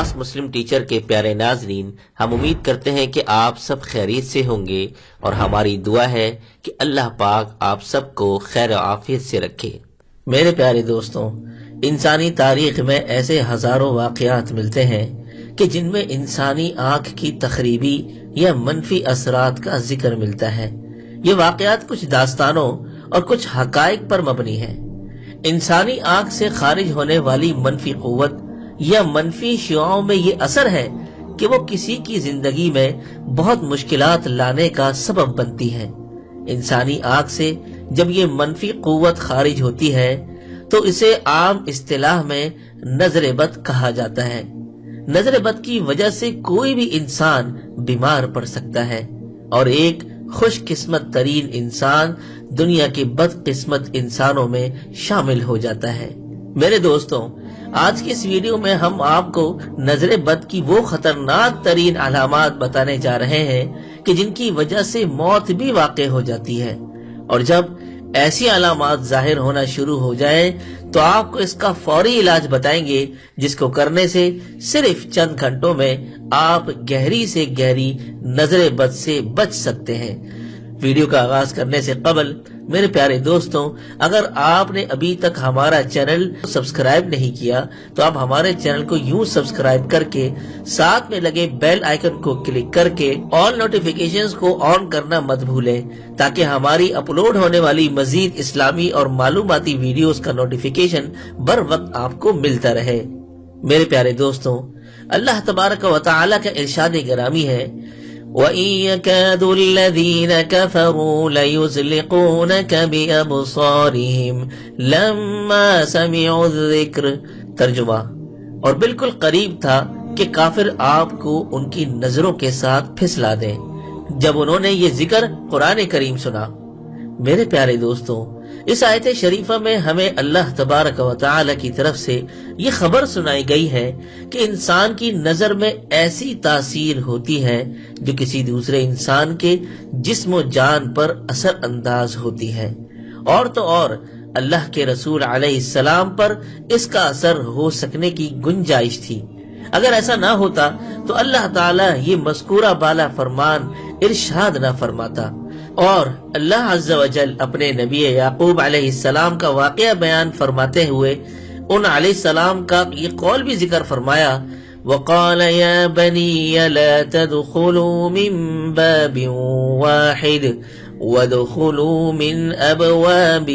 عباس مسلم teacher کے پیارے ناظرین، ہم امید کرتے ہیں کہ آپ سب خیریت سے ہوں گے اور ہماری دعا ہے کہ اللہ پاک آپ سب کو خیر و عافیت سے رکھے۔ میرے پیارے دوستوں، انسانی تاریخ میں ایسے ہزاروں واقعات ملتے ہیں کہ جن میں انسانی آنکھ کی تخریبی یا منفی اثرات کا ذکر ملتا ہے۔ یہ واقعات کچھ داستانوں اور کچھ حقائق پر مبنی ہیں۔ انسانی آنکھ سے خارج ہونے والی منفی قوت یا منفی شعاعوں میں یہ اثر ہے کہ وہ کسی کی زندگی میں بہت مشکلات لانے کا سبب بنتی ہے۔ انسانی آنکھ سے جب یہ منفی قوت خارج ہوتی ہے تو اسے عام اصطلاح میں نظر بد کہا جاتا ہے۔ نظر بد کی وجہ سے کوئی بھی انسان بیمار پڑ سکتا ہے اور ایک خوش قسمت ترین انسان دنیا کے بد قسمت انسانوں میں شامل ہو جاتا ہے۔ میرے دوستوں، آج کی اس ویڈیو میں ہم آپ کو نظر بد کی وہ خطرناک ترین علامات بتانے جا رہے ہیں کہ جن کی وجہ سے موت بھی واقع ہو جاتی ہے، اور جب ایسی علامات ظاہر ہونا شروع ہو جائے تو آپ کو اس کا فوری علاج بتائیں گے، جس کو کرنے سے صرف چند گھنٹوں میں آپ گہری سے گہری نظر بد سے بچ سکتے ہیں۔ ویڈیو کا آغاز کرنے سے قبل میرے پیارے دوستوں، اگر آپ نے ابھی تک ہمارا چینل سبسکرائب نہیں کیا تو آپ ہمارے چینل کو یوں سبسکرائب کر کے ساتھ میں لگے بیل آئیکن کو کلک کر کے آل نوٹیفیکیشنز کو آن کرنا مت بھولیں، تاکہ ہماری اپلوڈ ہونے والی مزید اسلامی اور معلوماتی ویڈیوز کا نوٹیفیکیشن بر وقت آپ کو ملتا رہے۔ میرے پیارے دوستوں، اللہ تبارک و تعالی کا ارشاد گرامی ہے، وَإِن يَكَادُ الَّذِينَ كَفَرُوا لَيُزْلِقُونَكَ بِأَبْصَارِهِمْ لَمَّا سَمِعُوا الذِّكْرَ۔ ترجمہ، اور بالکل قریب تھا کہ کافر آپ کو ان کی نظروں کے ساتھ پھسلا دیں جب انہوں نے یہ ذکر قرآن کریم سنا۔ میرے پیارے دوستوں، اس آیت شریفہ میں ہمیں اللہ تبارک و تعالی کی طرف سے یہ خبر سنائی گئی ہے کہ انسان کی نظر میں ایسی تاثیر ہوتی ہے جو کسی دوسرے انسان کے جسم و جان پر اثر انداز ہوتی ہے، اور تو اور اللہ کے رسول علیہ السلام پر اس کا اثر ہو سکنے کی گنجائش تھی۔ اگر ایسا نہ ہوتا تو اللہ تعالی یہ مذکورہ بالا فرمان ارشاد نہ فرماتا، اور اللہ عز و جل اپنے نبی یعقوب علیہ السلام کا واقعہ بیان فرماتے ہوئے ان علیہ السلام کا یہ قول بھی ذکر فرمایا، وَقَالَ يَا بَنِيَّ لَا تَدْخُلُوا مِن بَابٍ وَاحِدٍ وَادْخُلُوا مِنْ أَبْوَابٍ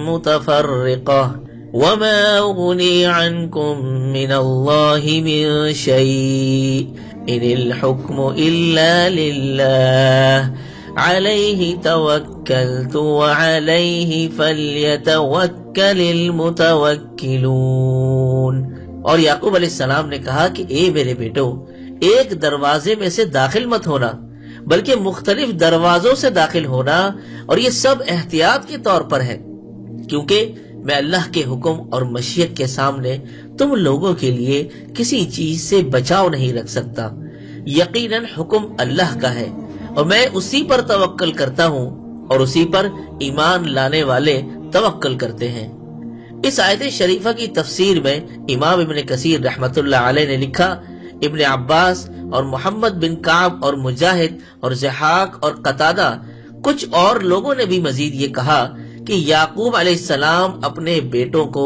مُتَفَرِّقَةٍ وَمَا أُغْنِي عَنْكُم مِّنَ اللَّهِ مِن شَيْءٍ إِنِ الْحُكْمُ إِلَّا لِلَّهِ علیہ توکلت وعلیہ فلیتوکل المتوکلون۔ اور یعقوب علیہ السلام نے کہا کہ اے میرے بیٹو، ایک دروازے میں سے داخل مت ہونا، بلکہ مختلف دروازوں سے داخل ہونا، اور یہ سب احتیاط کے طور پر ہے، کیونکہ میں اللہ کے حکم اور مشیت کے سامنے تم لوگوں کے لیے کسی چیز سے بچاؤ نہیں رکھ سکتا۔ یقیناً حکم اللہ کا ہے اور میں اسی پر توکل کرتا ہوں، اور اسی پر ایمان لانے والے توکل کرتے ہیں۔ اس آیت شریفہ کی تفسیر میں امام ابن کثیر رحمت اللہ علیہ نے لکھا، ابن عباس اور محمد بن کعب اور مجاہد اور ضحاک اور قتادہ کچھ اور لوگوں نے بھی مزید یہ کہا کہ یعقوب علیہ السلام اپنے بیٹوں کو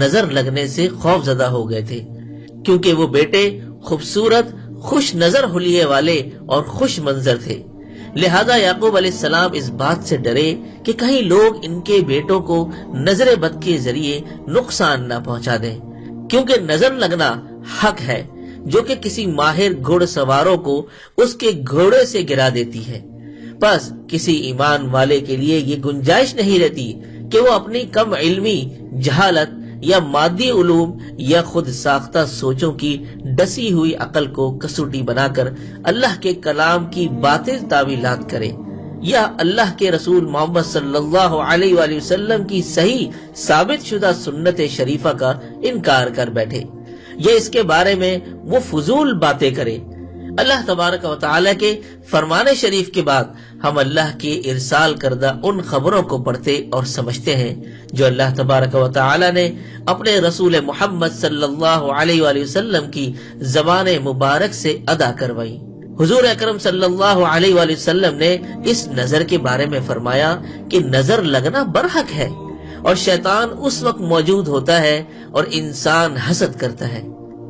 نظر لگنے سے خوف زدہ ہو گئے تھے، کیونکہ وہ بیٹے خوبصورت، خوش نظر حلیے والے اور خوش منظر تھے۔ لہذا یعقوب علیہ السلام اس بات سے ڈرے کہ کہیں لوگ ان کے بیٹوں کو نظر بد کے ذریعے نقصان نہ پہنچا دیں، کیونکہ نظر لگنا حق ہے جو کہ کسی ماہر گھڑ سواروں کو اس کے گھوڑے سے گرا دیتی ہے۔ بس کسی ایمان والے کے لیے یہ گنجائش نہیں رہتی کہ وہ اپنی کم علمی، جہالت یا مادی علوم یا خود ساختہ سوچوں کی ڈسی ہوئی عقل کو کسوٹی بنا کر اللہ کے کلام کی باطل تعویلات کرے، یا اللہ کے رسول محمد صلی اللہ علیہ وآلہ وسلم کی صحیح ثابت شدہ سنت شریفہ کا انکار کر بیٹھے، یا اس کے بارے میں وہ فضول باتیں کرے۔ اللہ تبارک و تعالی کے فرمان شریف کے بعد ہم اللہ کے ارسال کردہ ان خبروں کو پڑھتے اور سمجھتے ہیں جو اللہ تبارک و تعالی نے اپنے رسول محمد صلی اللہ علیہ وآلہ وسلم کی زبان مبارک سے ادا کروائی۔ حضور اکرم صلی اللہ علیہ وآلہ وسلم نے اس نظر کے بارے میں فرمایا کہ نظر لگنا برحق ہے اور شیطان اس وقت موجود ہوتا ہے اور انسان حسد کرتا ہے۔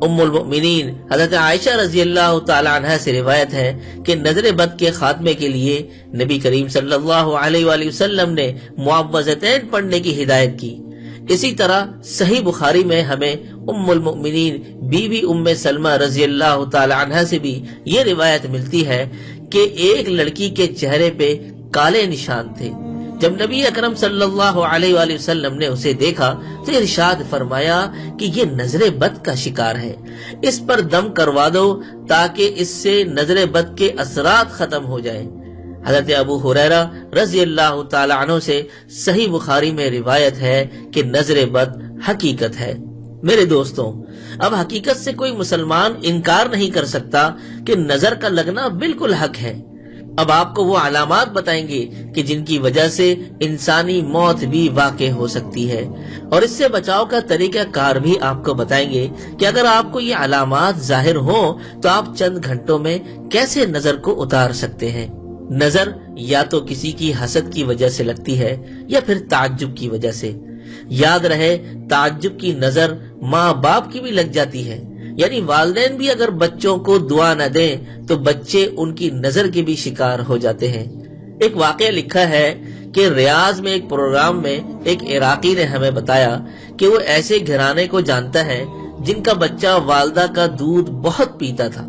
ام المؤمنین حضرت عائشہ رضی اللہ تعالی عنہ سے روایت ہے کہ نظر بد کے خاتمے کے لیے نبی کریم صلی اللہ علیہ وآلہ وسلم نے معوذتین پڑھنے کی ہدایت کی۔ اسی طرح صحیح بخاری میں ہمیں ام المؤمنین بی بی ام سلمہ رضی اللہ تعالی عنہ سے بھی یہ روایت ملتی ہے کہ ایک لڑکی کے چہرے پہ کالے نشان تھے۔ جب نبی اکرم صلی اللہ علیہ وآلہ وسلم نے اسے دیکھا تو ارشاد فرمایا کہ یہ نظر بد کا شکار ہے، اس پر دم کروا دو تاکہ اس سے نظر بد کے اثرات ختم ہو جائے۔ حضرت ابو ہریرہ رضی اللہ تعالی عنہ سے صحیح بخاری میں روایت ہے کہ نظر بد حقیقت ہے۔ میرے دوستوں، اب حقیقت سے کوئی مسلمان انکار نہیں کر سکتا کہ نظر کا لگنا بالکل حق ہے۔ اب آپ کو وہ علامات بتائیں گے کہ جن کی وجہ سے انسانی موت بھی واقع ہو سکتی ہے، اور اس سے بچاؤ کا طریقہ کار بھی آپ کو بتائیں گے کہ اگر آپ کو یہ علامات ظاہر ہوں تو آپ چند گھنٹوں میں کیسے نظر کو اتار سکتے ہیں۔ نظر یا تو کسی کی حسد کی وجہ سے لگتی ہے یا پھر تعجب کی وجہ سے۔ یاد رہے، تعجب کی نظر ماں باپ کی بھی لگ جاتی ہے، یعنی والدین بھی اگر بچوں کو دعا نہ دیں تو بچے ان کی نظر کے بھی شکار ہو جاتے ہیں۔ ایک واقعہ لکھا ہے کہ ریاض میں ایک پروگرام میں ایک عراقی نے ہمیں بتایا کہ وہ ایسے گھرانے کو جانتا ہے جن کا بچہ والدہ کا دودھ بہت پیتا تھا۔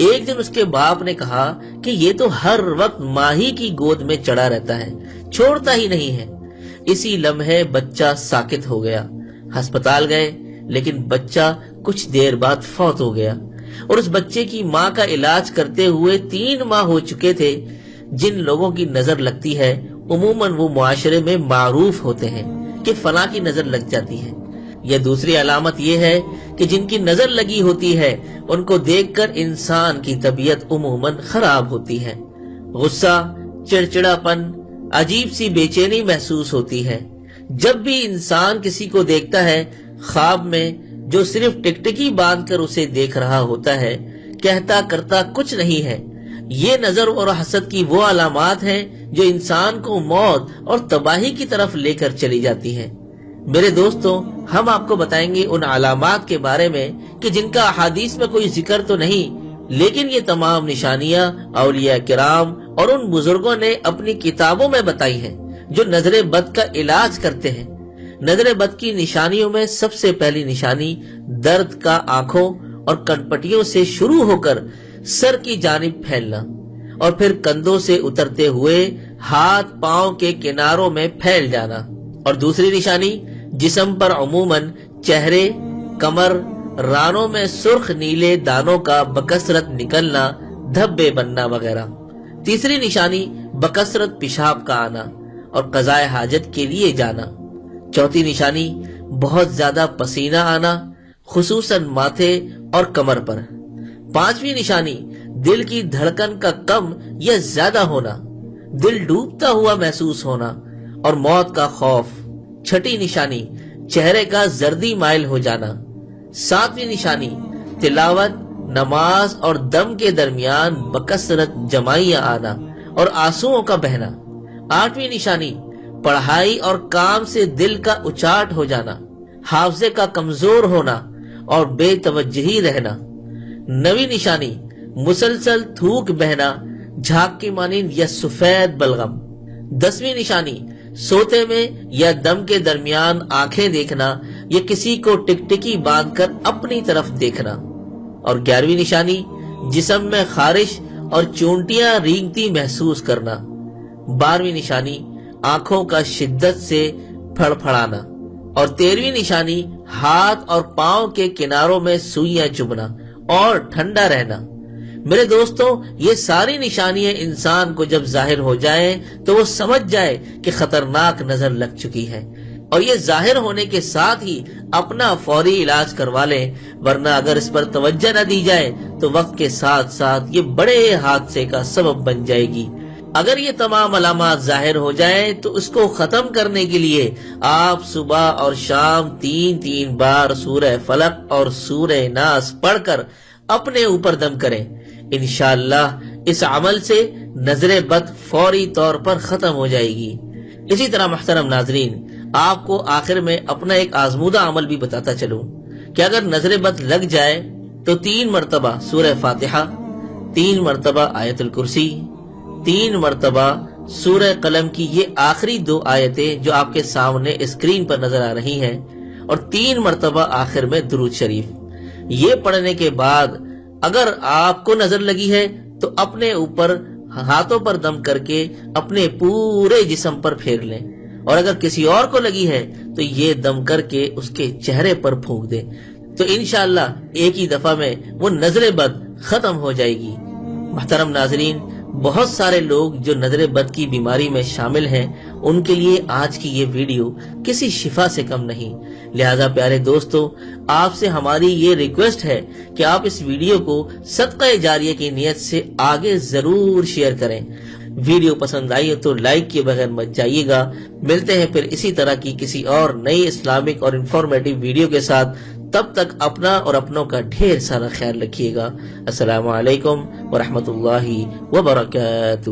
ایک دن اس کے باپ نے کہا کہ یہ تو ہر وقت ماں ہی کی گود میں چڑھا رہتا ہے، چھوڑتا ہی نہیں ہے۔ اسی لمحے بچہ ساکت ہو گیا۔ ہسپتال گئے لیکن بچہ کچھ دیر بعد فوت ہو گیا، اور اس بچے کی ماں کا علاج کرتے ہوئے 3 ماہ ہو چکے تھے۔ جن لوگوں کی نظر لگتی ہے عموماً وہ معاشرے میں معروف ہوتے ہیں کہ فلاں کی نظر لگ جاتی ہے۔ یا دوسری علامت یہ ہے کہ جن کی نظر لگی ہوتی ہے ان کو دیکھ کر انسان کی طبیعت عموماً خراب ہوتی ہے۔ غصہ، چڑچڑاپن، عجیب سی بے چینی محسوس ہوتی ہے۔ جب بھی انسان کسی کو دیکھتا ہے خواب میں، جو صرف ٹکٹکی باندھ کر اسے دیکھ رہا ہوتا ہے، کہتا کرتا کچھ نہیں ہے۔ یہ نظر اور حسد کی وہ علامات ہیں جو انسان کو موت اور تباہی کی طرف لے کر چلی جاتی ہیں۔ میرے دوستوں، ہم آپ کو بتائیں گے ان علامات کے بارے میں کہ جن کا احادیث میں کوئی ذکر تو نہیں، لیکن یہ تمام نشانیاں اولیاء کرام اور ان بزرگوں نے اپنی کتابوں میں بتائی ہیں جو نظر بد کا علاج کرتے ہیں۔ نظر بد کی نشانیوں میں سب سے پہلی نشانی درد کا آنکھوں اور کنپٹیوں سے شروع ہو کر سر کی جانب پھیلنا، اور پھر کندھوں سے اترتے ہوئے ہاتھ پاؤں کے کناروں میں پھیل جانا۔ اور دوسری نشانی جسم پر عموماً چہرے، کمر، رانوں میں سرخ نیلے دانوں کا بکثرت نکلنا، دھبے بننا وغیرہ۔ تیسری نشانی بکثرت پیشاب کا آنا اور قضاء حاجت کے لیے جانا۔ چوتھی نشانی بہت زیادہ پسینہ آنا، خصوصاً ماتھے اور کمر پر۔ پانچویں نشانی دل کی دھڑکن کا کم یا زیادہ ہونا، دل ڈوبتا ہوا محسوس ہونا اور موت کا خوف۔ چھٹی نشانی چہرے کا زردی مائل ہو جانا۔ ساتویں نشانی تلاوت، نماز اور دم کے درمیان بکثرت جمائیاں آنا اور آنسوؤں کا بہنا۔ آٹھویں نشانی پڑھائی اور کام سے دل کا اچاٹ ہو جانا، حافظے کا کمزور ہونا اور بے توجہی رہنا۔ نویں نشانی مسلسل تھوک بہنا، جھاگ کی مانند یا سفید بلغم۔ 10ویں نشانی سوتے میں یا دم کے درمیان آنکھیں دیکھنا یا کسی کو ٹکٹکی باندھ کر اپنی طرف دیکھنا۔ اور 11ویں نشانی جسم میں خارش اور چونٹیاں رینگتی محسوس کرنا۔ 12ویں نشانی آنکھوں کا شدت سے پھڑپھڑانا۔ اور 13ویں نشانی ہاتھ اور پاؤں کے کناروں میں سوئیاں چبھنا اور ٹھنڈا رہنا۔ میرے دوستوں، یہ ساری نشانیاں انسان کو جب ظاہر ہو جائیں تو وہ سمجھ جائے کہ خطرناک نظر لگ چکی ہے، اور یہ ظاہر ہونے کے ساتھ ہی اپنا فوری علاج کروا لیں، ورنہ اگر اس پر توجہ نہ دی جائے تو وقت کے ساتھ ساتھ یہ بڑے حادثے کا سبب بن جائے گی۔ اگر یہ تمام علامات ظاہر ہو جائیں تو اس کو ختم کرنے کے لیے آپ صبح اور شام 3 بار سورہ فلق اور سورہ ناس پڑھ کر اپنے اوپر دم کریں۔ انشاءاللہ اس عمل سے نظر بد فوری طور پر ختم ہو جائے گی۔ اسی طرح محترم ناظرین، آپ کو آخر میں اپنا ایک آزمودہ عمل بھی بتاتا چلوں کہ اگر نظر بد لگ جائے تو 3 مرتبہ سورہ فاتحہ، 3 مرتبہ آیت الکرسی، 3 مرتبہ سورہ قلم کی یہ آخری 2 آیتیں جو آپ کے سامنے اسکرین پر نظر آ رہی ہیں، اور 3 مرتبہ آخر میں درود شریف۔ یہ پڑھنے کے بعد اگر آپ کو نظر لگی ہے تو اپنے اوپر ہاتھوں پر دم کر کے اپنے پورے جسم پر پھیر لیں، اور اگر کسی اور کو لگی ہے تو یہ دم کر کے اس کے چہرے پر پھونک دیں، تو انشاءاللہ ایک ہی دفعہ میں وہ نظر بد ختم ہو جائے گی۔ محترم ناظرین، بہت سارے لوگ جو نظر بد کی بیماری میں شامل ہیں، ان کے لیے آج کی یہ ویڈیو کسی شفا سے کم نہیں۔ لہذا پیارے دوستو، آپ سے ہماری یہ ریکویسٹ ہے کہ آپ اس ویڈیو کو صدقہ جاریہ کی نیت سے آگے ضرور شیئر کریں۔ ویڈیو پسند آئی تو لائک کیے بغیر مت جائیے گا۔ ملتے ہیں پھر اسی طرح کی کسی اور نئی اسلامک اور انفارمیٹو ویڈیو کے ساتھ۔ تب تک اپنا اور اپنوں کا ڈھیر سارا خیال رکھیے گا۔ السلام علیکم ورحمۃ اللہ وبرکاتہ۔